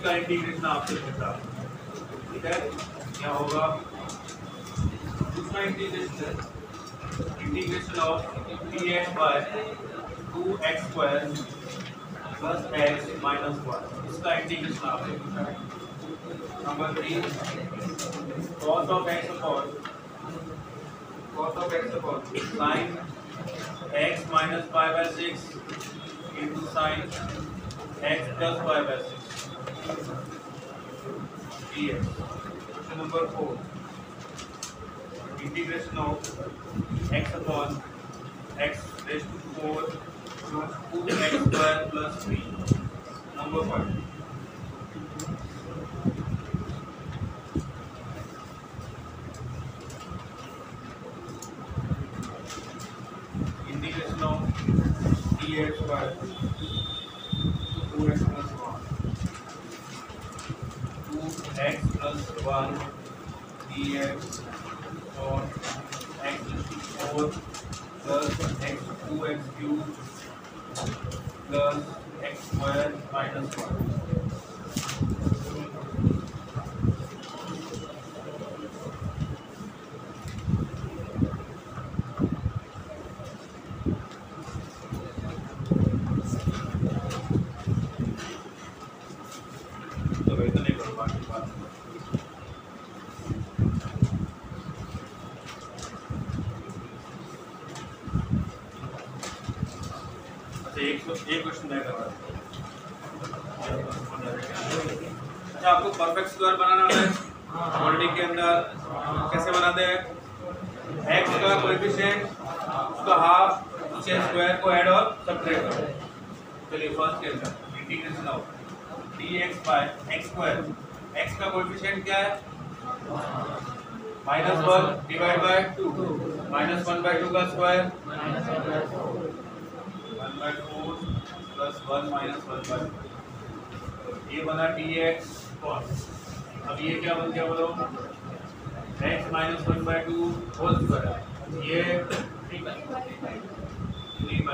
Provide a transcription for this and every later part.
इसका इंटीग्रेशन आपसे पूछा, ठीक है। क्या होगा दूसरा integration, integration of dx by 2x square plus x minus 1, इसका इंटीग्रेशन आपसे पूछा है। नंबर 3 cos of x अपॉन sin x minus pi by 6 into sin x plus pi by 6 dx. Question number 4, integration of x upon x raised to 4 plus 2x square plus 3. Number 5, integration of dx by 2x plus 1, 2x plus 1 dx और x is to 4 plus x 2x cube plus x square minus 1. तो इतना नहीं करो बाकी बात। एक question मैं कर रहा हूँ। अच्छा, आपको परफेक्ट स्क्वायर बनाना है क्वाड्रेटिक के अंदर। कैसे बनाते हैं? x का कोएफिशिएंट उसका हाफ, उसके स्क्वायर को ऐड और सब्ट्रैक्ट करो। चलिए फर्स्ट के अंदर integration of dx by x square, x का कोएफिशिएंट क्या है? -1 डिवाइड बाय 2, -1/2 का स्क्वायर 1/4 प्लस 1 माइनस 1/4, ये बना dx cos। अब ये क्या बन गया बोलो? x माइनस 1/2 होल स्क्वायर, ये 3/, ठीक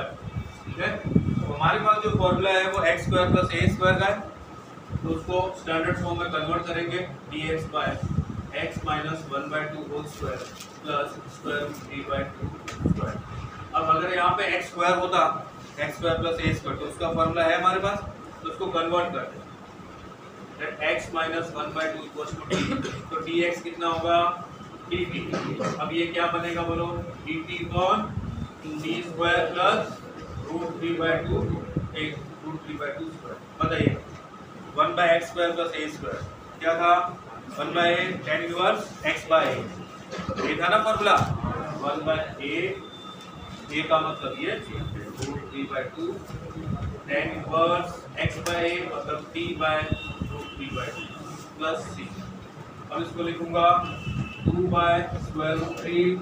है। तो हमारे पास जो फॉर्मूला है वो x square plus a square का है, तो उसको स्टैंडर्ड फॉर्म में कन्वर्ट करेंगे। dx by x minus 1/2 whole square plus square root 3/2 square. अब अगर यहाँ पे x स्क्वायर होता, x square plus a square, तो उसका फॉर्मूला है हमारे पास, तो उसको कन्वर्ट करते हैं। x minus 1/2 equals to d, तो dx कितना होगा? dt। अब ये क्या बनेगा बोलो? dt upon d square plus root 3/2 square. बताइए 1/x square plus a square क्या था? 1/a tan inverse x by a, ये था ना फॉर्मूला। 1/a का मतलब ये root 3/2 tan inverse x by a मतलब t by root 3/2 plus c। अब इसको लिखूंगा 2/√3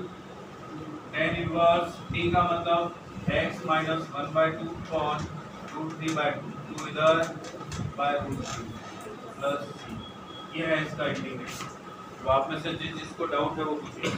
tan इनवर्स t का मतलब x माइनस 1/2 अपॉन रूट 3/2, तो इधर बाय रूट 3 प्लस c। ये है इसका इंटीग्रेशन। तो आप में से जिसको डाउट है वो पूछिए।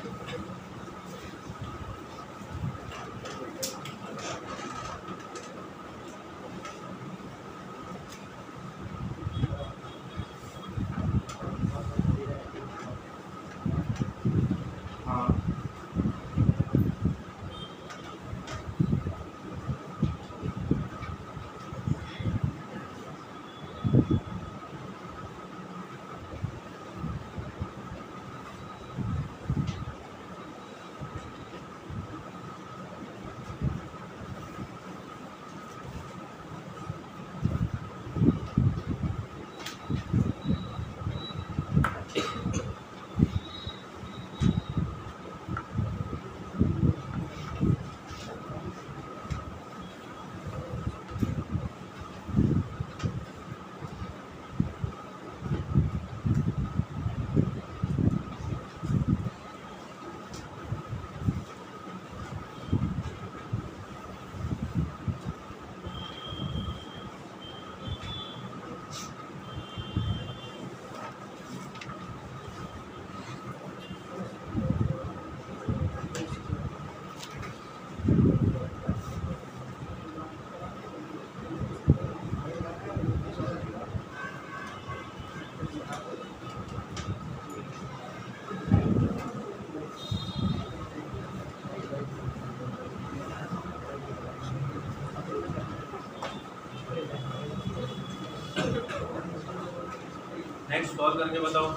नेक्स्ट सॉल्व करके बताओ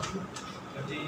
जी।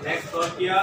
नेक्स्ट सॉल्व किया।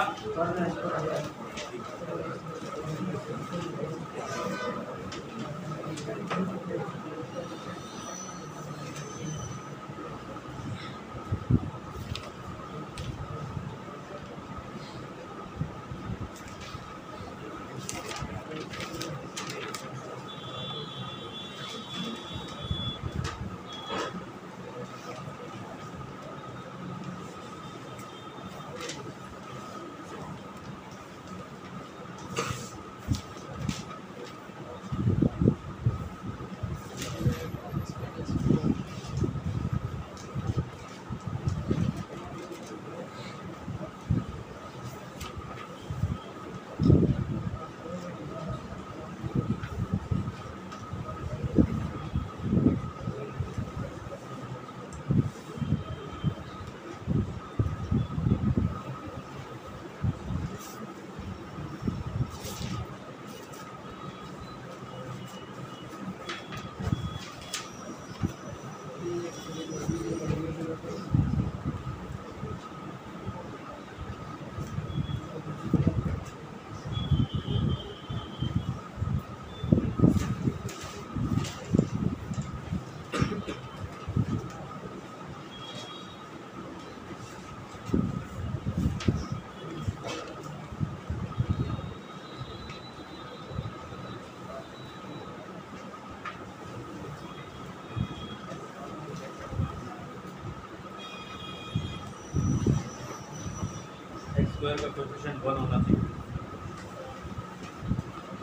स्क्वायर का कोएफिशिएंट 1 होना चाहिए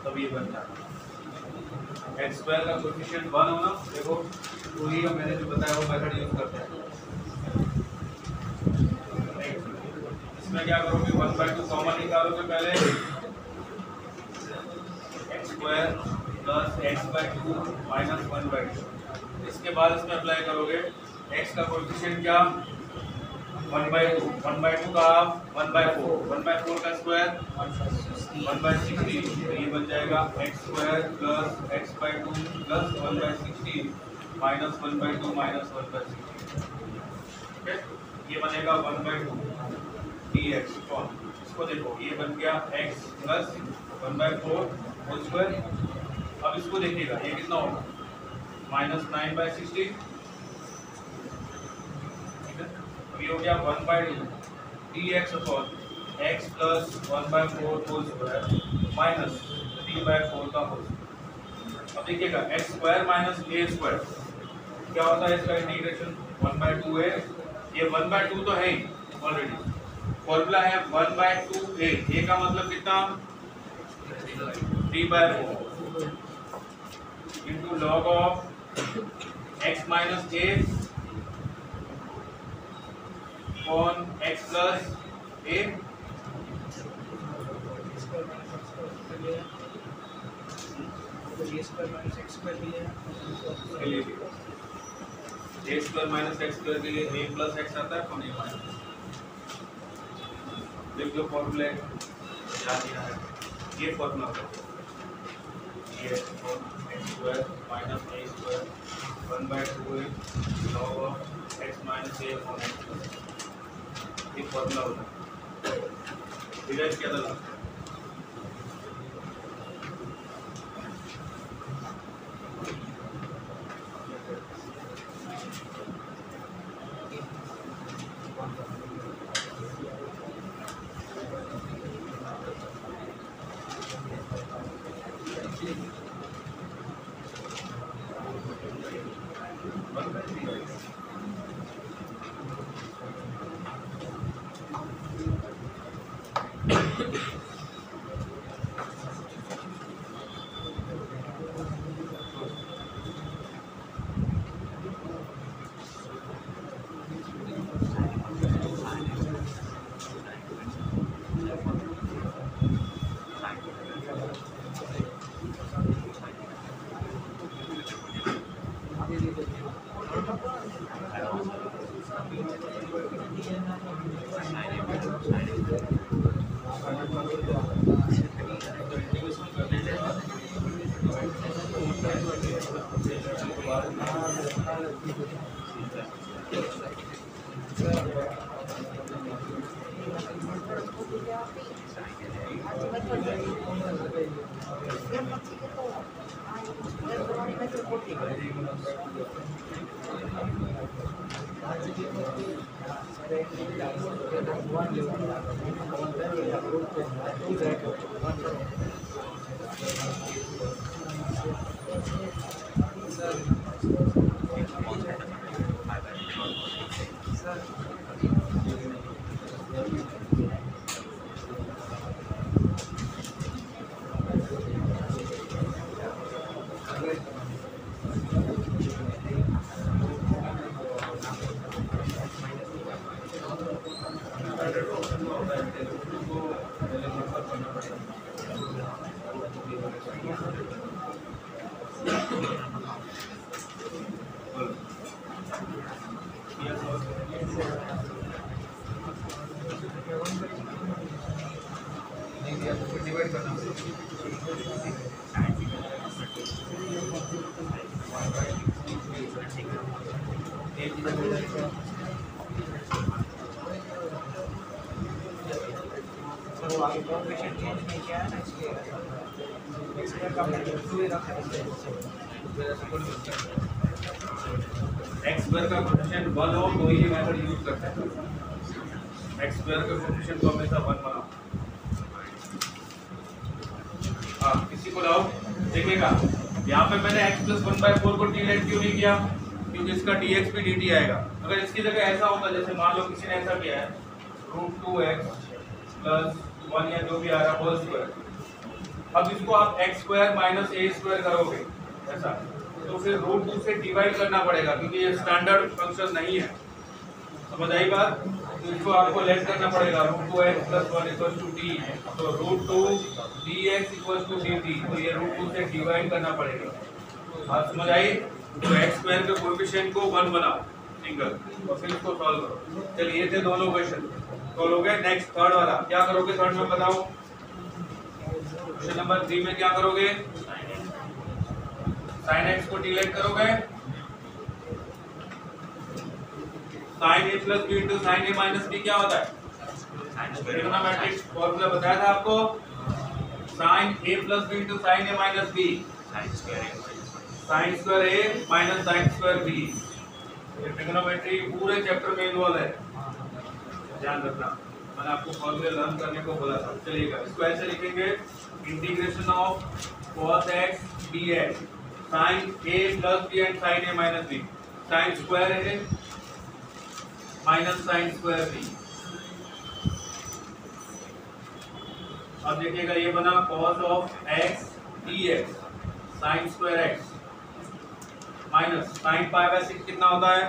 तब ये बन जाता है। एक्स स्क्वायर का कोएफिशिएंट 1 होना, देखो वही मैंने जो बताया वो मेथड यूज करते हैं। इसमें क्या करोगे 1/2 कॉमन निकालोगे पहले, x square plus x/2 minus 1/2। इसके बाद इसमें अप्लाई करोगे x का कोएफिशिएंट क्या 1/2, 1/2 का 1/4, 1/4 का स्क्वायर 1/16, ये बन जाएगा x square plus x/2 plus 1/16 minus 1/2 minus 1/16। ठीक है, ये बनेगा 1/2 dx। इसको देखो ये बन गया x प्लस 1/4 होल स्क्वायर। अब इसको देखिएगा ये कितना होगा माइनस 9/16। ये हो गया 1/2 dx upon x plus 1/4 whole square minus 3/4 का होल। अब देखिएगा x square minus a square क्या होता है इसका इंटीग्रेशन 1/2 a। ये 1/2 तो है ही ऑलरेडी, फॉर्मूला है 1/2 a का मतलब कितना 3/4 into log of x minus a on x plus a। a square minus x square के लिए a प्लस x आता है और a माइनस। देख लो फॉर्मूले याद दिया है, ये फॉर्मूला ये x square minus a square 1/2 log of x minus a on x plus ये फॉर्मूला होता है। डिराइव किया था डिवाइड करना आगे कोएफिशिएंट चेंज नहीं किया है ना, इसलिए एक्सप्रेस का हमने 2 ही रखा है। एक्स स्क्वायर का कोएफिशिएंट 1 हो तो ये मेथड यूज करते हैं। एक्स स्क्वायर का कोएफिशिएंट को हमेशा 1 बनाओ। हाँ, किसी को डाउट देखिएगा, यहाँ पे मैंने x + 1/4 को डिलेट क्यों नहीं किया, क्योंकि इसका dx भी dt आएगा। अगर इसकी जगह ऐसा होता, जैसे मान लो किसी ने ऐसा किया है √2x + 1 या जो भी आ रहा होल स्क्वायर, अब इसको आप x² - a² करोगे ऐसा, तो फिर √2 से डिवाइड करना पड़ेगा, क्योंकि ये स्टैंडर्ड फंक्शन नहीं है। समझ आई बात? तो इसको आपको लेट करना पड़ेगा, √2x + 1 = d, तो √2 dx = dt, तो ये √2 से डिवाइड करना पड़ेगा। बात समझ आई? तो x² के कोएफिशिएंट को 1 बनाओ सिंगल, और फिर इसको सॉल्व करो। चलिए, ये थे दोनों क्वेश्चन सॉल्व हो गए। नेक्स्ट थर्ड वाला क्या करोगे? थर्ड में बताओ, क्वेश्चन नंबर 3 में क्या करोगे? sin x को डिलीट करोगे, sin a + b * sin a - b क्या होता है? ट्रिग्नोमेट्रिक फॉर्मूला बताया था आपको, sin a + b * sin a - b, sin square a - sin square b। ये ट्रिग्नोमेट्री पूरे चैप्टर में इन्वॉल्व है, ध्यान रखना। मैंने आपको फॉर्मूले लर्न करने को बोला था। चलिएगा, इसको ऐसे लिखेंगे, integration of cos x dx sin a + b and sin a - b, sin square a - sin square b। अब देखिएगा, ये बना cos of x dx sin square x minus sin π/6 कितना होता है?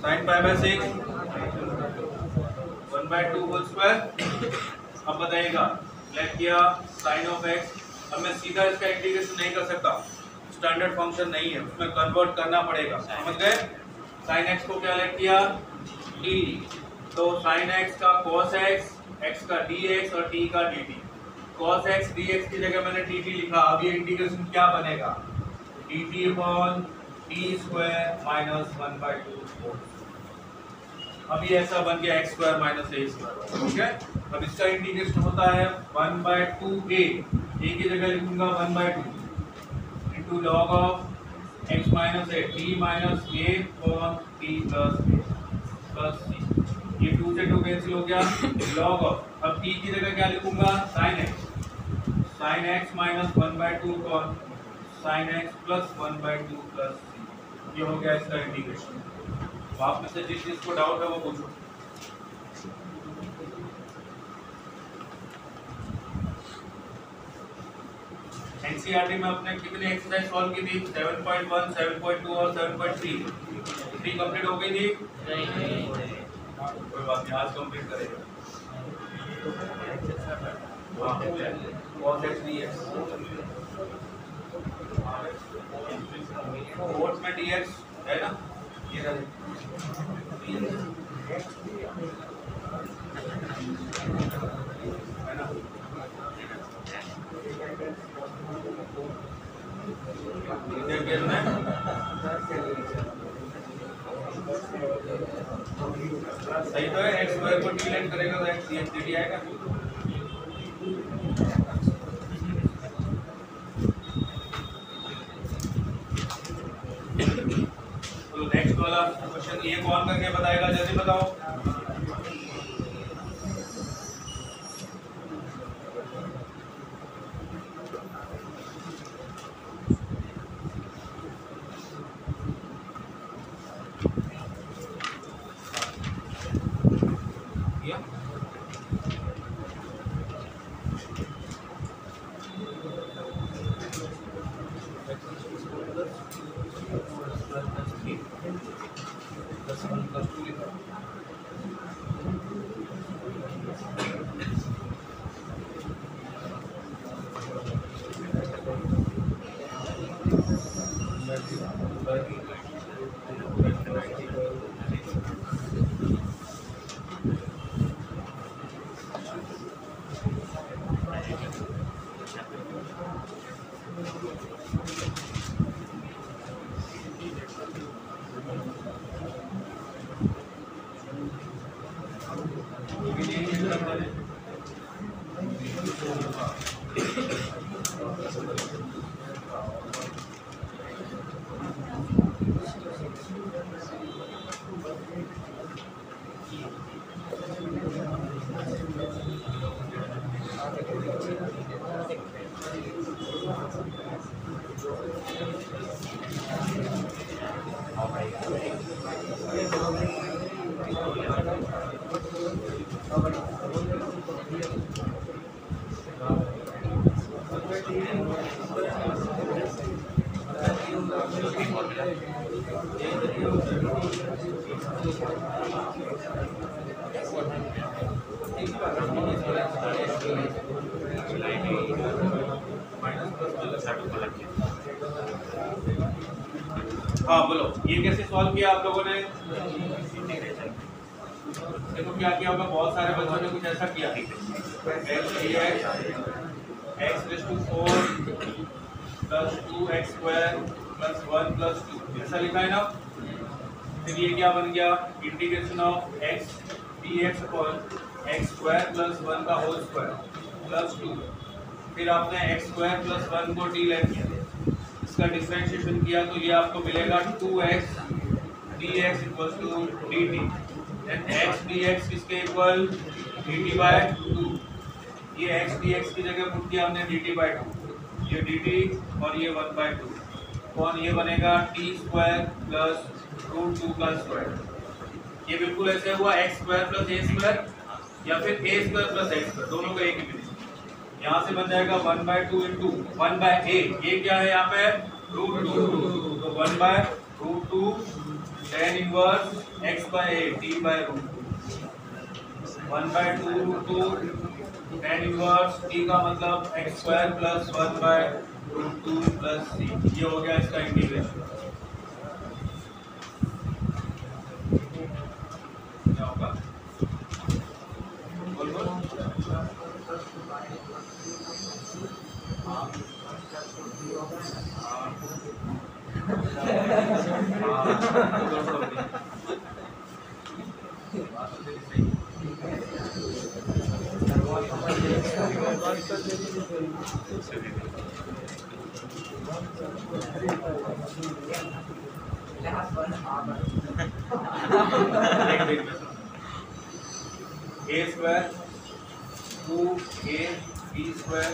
sin π/6 1/2 whole square. अब बताइएगा, लेट किया sin of x, अब मैं सीधा इसका इंटीग्रेशन नहीं कर सकता, स्टैंडर्ड फंक्शन नहीं है, उसमें कन्वर्ट करना पड़ेगा। समझ गए? sin x को क्या लेट किया? d, तो sin x का cos x, x का dx और t का dt। cos x dx की जगह मैंने dt लिखा। अब ये इंटीग्रेशन क्या बनेगा? dt/t² - 1/2। अब ये ऐसा बन गया x² - a²। ठीक है, अब इसका इंटीग्रेशन होता है 1/2a, a की जगह लिखूंगा 1/2 into log of x - a, t - a upon t plus c। ये 2 से 2 कैंसिल हो गया, log of, अब t की जगह क्या लिखूंगा? sin x - 1/2 upon sin x + 1/2 plus c। ये हो गया इसका इंटीग्रेशन। तो आप में से जिस चीज को डाउट है वो पूछो। एनसीईआरटी में अपने कितनी एक्सरसाइज सॉल्व की थी? 7.1, 7.2 और 7.3। 3 कंप्लीट हो गई थी? नहीं। कोई बात नहीं, आज कंप्लीट करेगा। cos x dx कोर्स में dx है ना, ये है ना। सही तो है, एक्स स्क्वायर को डिलेट करेगा तो एक्स dx dt आएगा। तो नेक्स्ट वाला क्वेश्चन ये कौन करके बताएगा, जल्दी बताओ। हाँ बोलो, ये कैसे सॉल्व किया आप लोगों ने? देखो क्या किया होगा, बहुत सारे बच्चों ने कुछ ऐसा किया। x raised to 4 plus 2x square plus 1 plus 2 ऐसा लिखा है ना। फिर ये क्या बन गया, integration of x dx upon x square plus 1 का होल स्क्वायर प्लस 2। फिर आपने x स्क्वायर प्लस 1 को डिलेट किया, इसका डिफरेंशिएशन किया तो ये आपको मिलेगा 2x dx equal to dt। Then x dx किसके इक्वल, dt बाय 2। ये x dx की जगह पुट किया हमने dt बाय 2, ये dt और ये 1 बाय 2। कौन ये बनेगा t स्क्वायर प्लस रूट 2 का स्क्वायर। ये बिल्कुल ऐसे हुआ x square plus a square या फिर a square plus x square, दोनों का एक ही मीनिंग। यहाँ से बन जाएगा 1 बाय 2 इंटू 1 बाय a, ये क्या है यहाँ पे रूट 2, तो 1 by root 2 tan inverse x by a t by root 2। 1 by 2 root 2 tan inverse t का मतलब x square plus 1 by root 2 plus c। ये हो गया इसका इंटीग्रेशन। क्या होगा, बोल बोल। a square 2a b square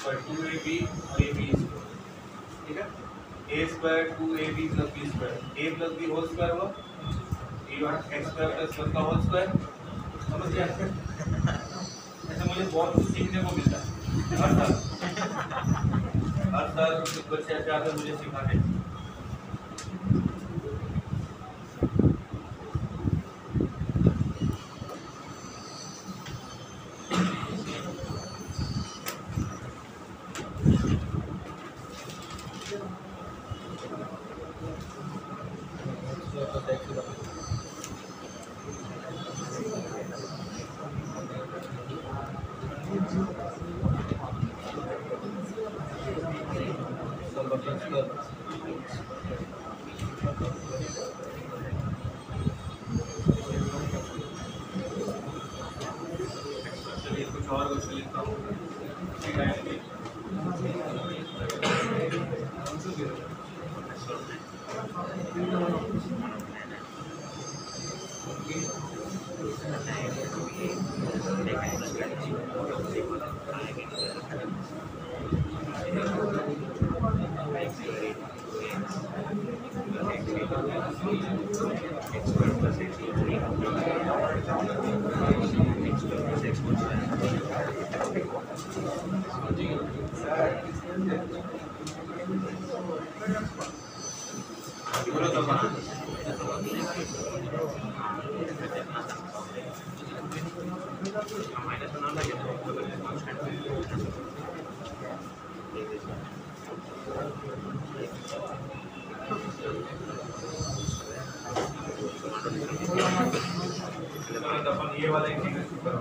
पर 2ab और ab स्क्वायर, ठीक है। A square 2ab plus b square, a plus b whole square हुआ, एक्स स्क्वायर प्लस 1 का होल स्क्वायर। समझ गया? ऐसे मुझे बहुत कुछ सीखने को मिलता है हर साल कुछ बच्चे ऐसे आते हैं मुझे सिखाने। चलिए कुछ और कुछ लिखता हूँ। बोलो तो अपन ये वाला इंटीग्रेशन करो।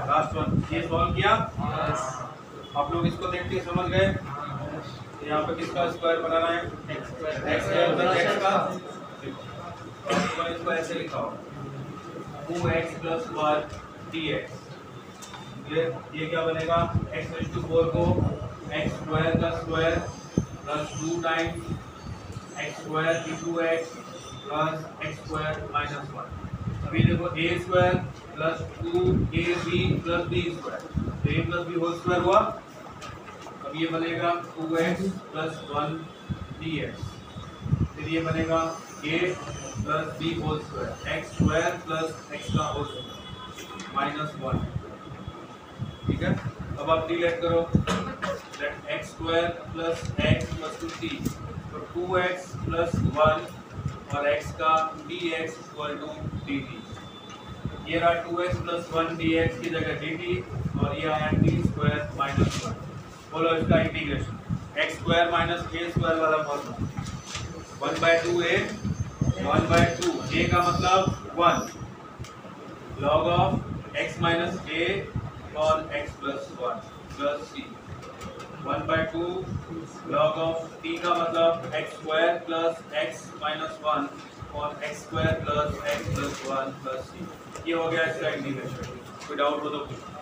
लास्ट वन ये सॉल्व किया। आप लोग इसको देख के समझ गए। यहाँ पे किसका स्क्वायर बनाना है? एक्स स्क्वायर प्लस एक्स का। तो इसको ऐसे लिखा हो 2x प्लस 1 dx। ये क्या बनेगा? x रेज़ टू 4 को x स्क्वायर का square plus 2 times x square into x plus x square minus 1। अभी देखो a square plus 2ab plus b square, तो a plus b whole square हुआ। अब ये बनेगा 2x प्लस 1 dx। फिर ये बनेगा a plus b whole square, x square plus x का होल स्क्वायर माइनस 1। ठीक है, अब आप डिलीट करो। Let x square plus x plus 2t, तो 2x प्लस 1 और x का dx इक्वल टू dt। ये रहा 2x प्लस 1 dx की जगह dt और ये आया t स्क्वायर माइनस 1। बोलो इसका integration x square minus a square वाला फॉर्मूला 1/2a 1/2 a का मतलब 1 log of x minus a और x plus 1 plus c 1/2 log of t का मतलब x square plus x minus 1 और x square plus x plus 1 plus c। ये हो गया इसका इंटीग्रेशन। कोई डाउट हो तो पूछो।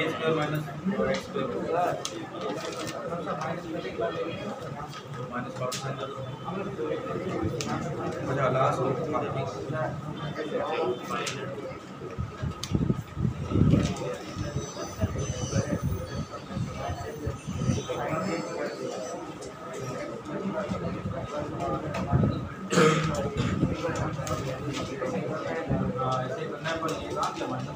Square minus x square minus अच्छा लास्ट ऐसे करना है पर ये काम क्या मानना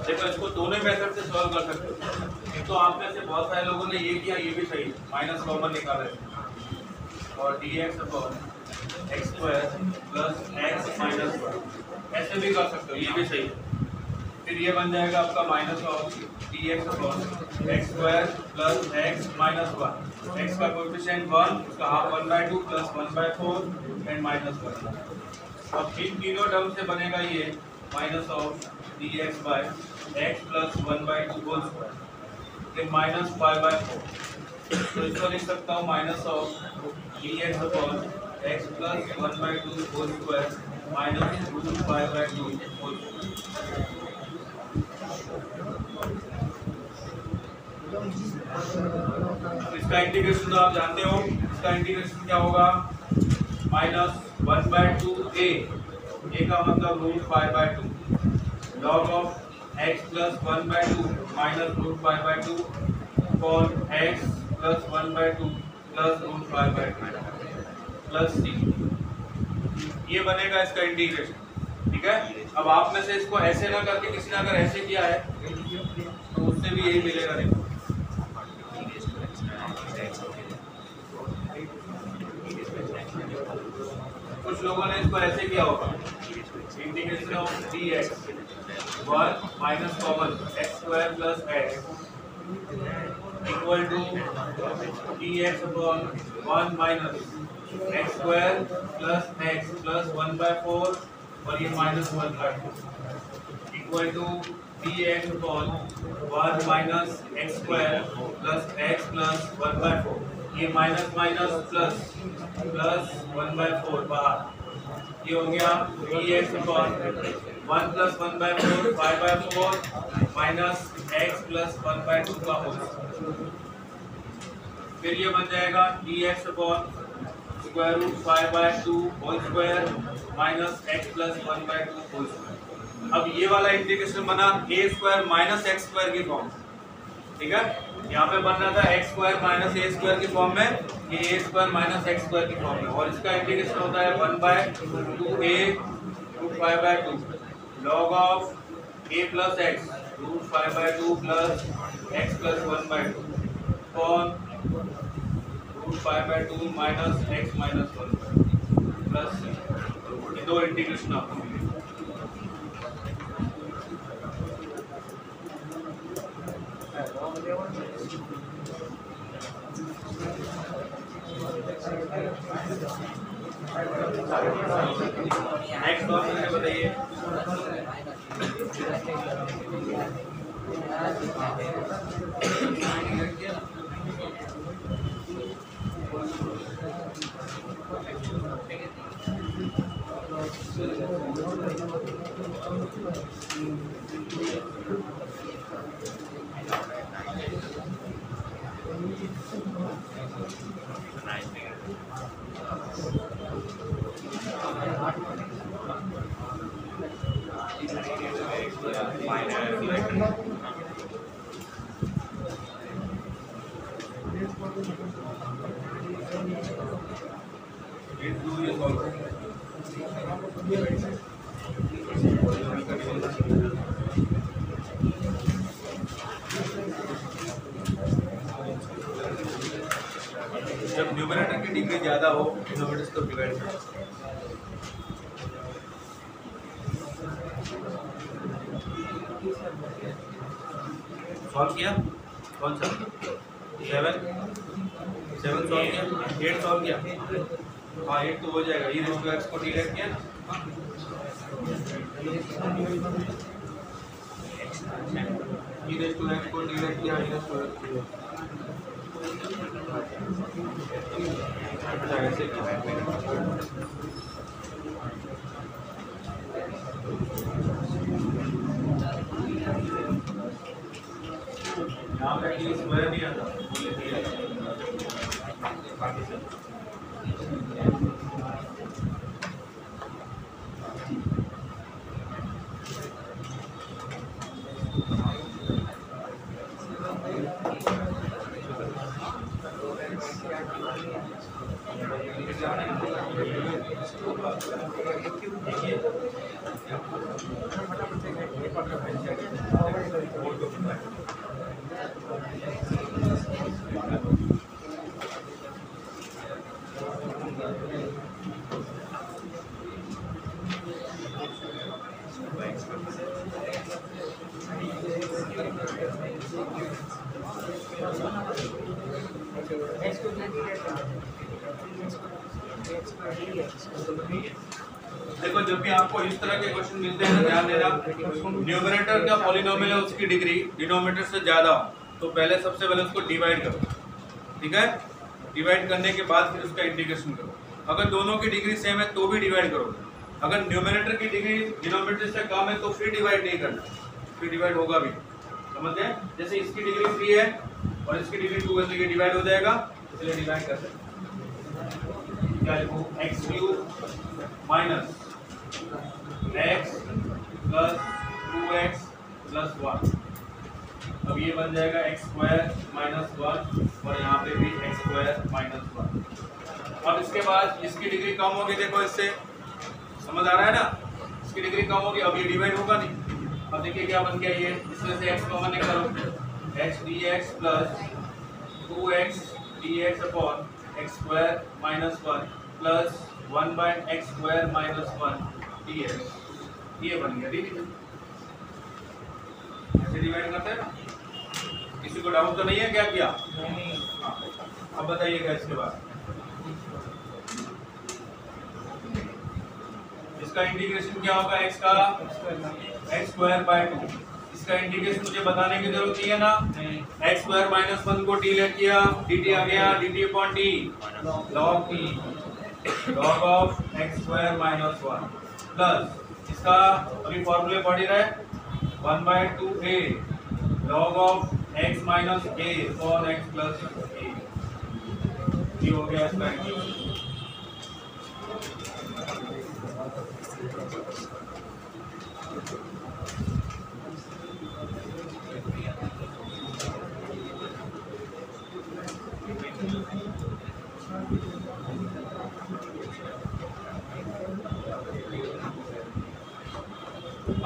देखो इसको दोनों मेथड से सॉल्व कर सकते हो। तो आप में से बहुत सारे लोगों ने ये किया, ये भी सही माइनस कॉमन निकाला है और dx upon x square plus x minus one ऐसे भी कर सकते हो, ये भी सही है। फिर ये बन जाएगा आपका minus of dx upon x square plus x minus one, x का कोएफिशिएंट 1, उसका हाफ 1/2 प्लस 1/4 एंड माइनस 1। अब इन तीनों टर्म से बनेगा ये minus of dx by x plus 1/2 whole square, फिर माइनस 5/4। तो इसको लिख सकता हूँ minus of dx upon x plus 1/2 whole square minus root 5/2 whole square. इसका इंटीग्रेशन तो आप जानते हो, इसका इंटीग्रेशन क्या होगा माइनस 1/2a, a का मतलब root 5/2 log of x plus 1/2 minus root 5/2 upon x plus 1/2 plus root 5/2 plus c, ये बनेगा इसका इंटीग्रेशन। ठीक है, अब आप में से इसको ऐसे ना करके किसी ने अगर ऐसे किया है तो उससे भी यही मिलेगा। देखो कुछ लोगों ने इसको ऐसे किया होगा, integration of dx 1 minus common x square plus x equal to dx upon 1 minus x square plus x plus 1/4 और ये minus 1/4 equal to dx upon 1 minus x square plus x plus 1/4, ये माइनस माइनस प्लस प्लस 1/4 बाहर, ये हो गया dx upon 1 plus 1/4 5/4 minus x plus 1/2 का whole. फिर ये बन जाएगा dx upon square root 5/2 whole square minus x plus 1/2 whole square. अब ये वाला इंटीग्रेशन बना a square minus x square की फॉर्म, ठीक है। यहाँ पे बन रहा था x square minus a square की फॉर्म में, ये a square minus x square की फॉर्म में, और इसका इंटीग्रेशन होता है 1/2a root 5/2 log of a plus x root 5/2 plus x plus 1/2 कौन 5/2 माइनस एक्स माइनस 1 प्लस ये दो इंटीग्रेशन आपको मिलेंगे। नेक्स्ट प्रॉब्लम है, बताइए। जब न्यूमरेटर की डिग्री ज्यादा हो डिनोमिनेटर को डिवाइड करें। सॉल्व किया कौन सा 7 सॉल्व किया, 8 सॉल्व किया, हाँ 8 तो हो जाएगा। ये रेशियो एक्स को डिवाइड किया ना, ये रेशियो एक्स को डिवाइड किया, ये रेशियो एक्स को ऐसे यहाँ पे स्क्वायर नहीं आता, देखो जब भी आपको इस तरह के क्वेश्चन मिलते हैं ध्यान देना, न्यूमरेटर का पॉलिनोमियल है उसकी डिग्री डिनोमिनेटर से ज्यादा हो तो पहले सबसे पहले उसको डिवाइड करो, ठीक है। डिवाइड करने के बाद फिर उसका इंटीग्रेशन करो। अगर दोनों की डिग्री सेम है तो भी डिवाइड करो। अगर न्यूमरेटर की डिग्री डिनोमिनेटर से कम है तो फिर डिवाइड नहीं करना, फिर डिवाइड होगा भी, समझते हैं। जैसे इसकी डिग्री 3 है और इसकी डिग्री 2 है तो ये डिवाइड हो जाएगा, इसलिए डिवाइड कर सकते हैं। क्या लिखूं, x³ minus x plus 2x plus 1। अब ये बन जाएगा x² माइनस 1 और यहाँ पे भी x² माइनस 1। अब इसके बाद इसकी डिग्री कम होगी, देखो इससे समझ आ रहा है ना, इसकी डिग्री कम होगी, अब ये डिवाइड होगा नहीं। अब देखिए क्या बन गया, ये इसमें से x कॉमन निकालो, h dx plus 2x dx upon x² minus 1 plus 1/x² minus 1 dx, ये बन गया। ठीक है, ऐसे डिवाइड करते हैं ना। किसी को डाउट तो नहीं है क्या किया? नहीं। अब बताइएगा इसके बाद इसका इंटीग्रेशन क्या होगा, x का x² by 2, इसका इंटीग्रेशन मुझे बताने की जरूरत नहीं है ना। एक्स स्क्वायर माइनस 1 को टी लेट किया, dt आ गया dt upon T log t log of x square minus 1 plus इसका अभी फॉर्मूले पढ़ ही रहे 1/2a log of x minus a और x प्लस a, ये हो गया इसका इंटीग्रेशन।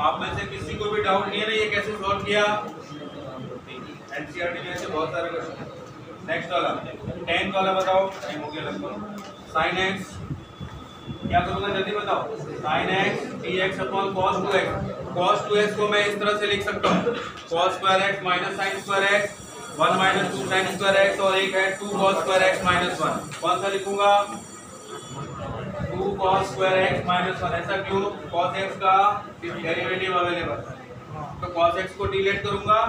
आप में से किसी को भी डाउट नहीं है ना ये कैसे सॉल्व किया? एनसीईआरटी में ऐसे बहुत सारे क्वेश्चन। नेक्स्ट वाला 10 वाला बताओ, टाइम हो गया लगभग। sin x क्या करूंगा जल्दी बताओ। sin x dx upon cos 2x, cos 2x को मैं इस तरह से लिख सकता हूँ cos square x minus sin square x 1 minus 2 sin square x और एक है 2 cos स्क्वायर x माइनस 1। कौन सा लिखूंगा? 2 cos स्क्वायर x माइनस 1। ऐसा क्यों? cos x का डेरिवेटिव अवेलेबल है तो cos x को डिलीट करूंगा,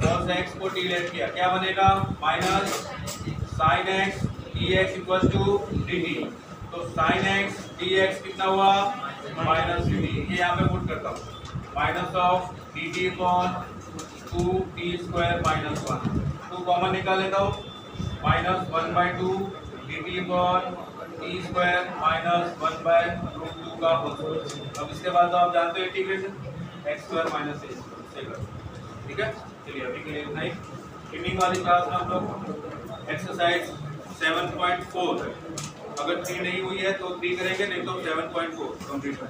cos x को डिलीट किया क्या बनेगा? Minus sin x dx equal to dt, तो sin x dx कितना हुआ? Minus dt। ये यहाँ पे पुट करता हूँ minus of dt upon 2t square minus 1, 2 common निकाल लेता हूँ minus 1/2 dt upon t square minus 1/√2 का होल स्क्वायर। अब इसके बाद तो आप जानते हो integration x square minus a square, ठीक है। चलिए अभी के लिए इतना ही। इवनिंग वाली क्लास में हम लोग एक्सरसाइज 7.4 अगर 3 नहीं हुई है तो 3 करेंगे, नहीं तो 7.4 कंप्लीट करेंगे।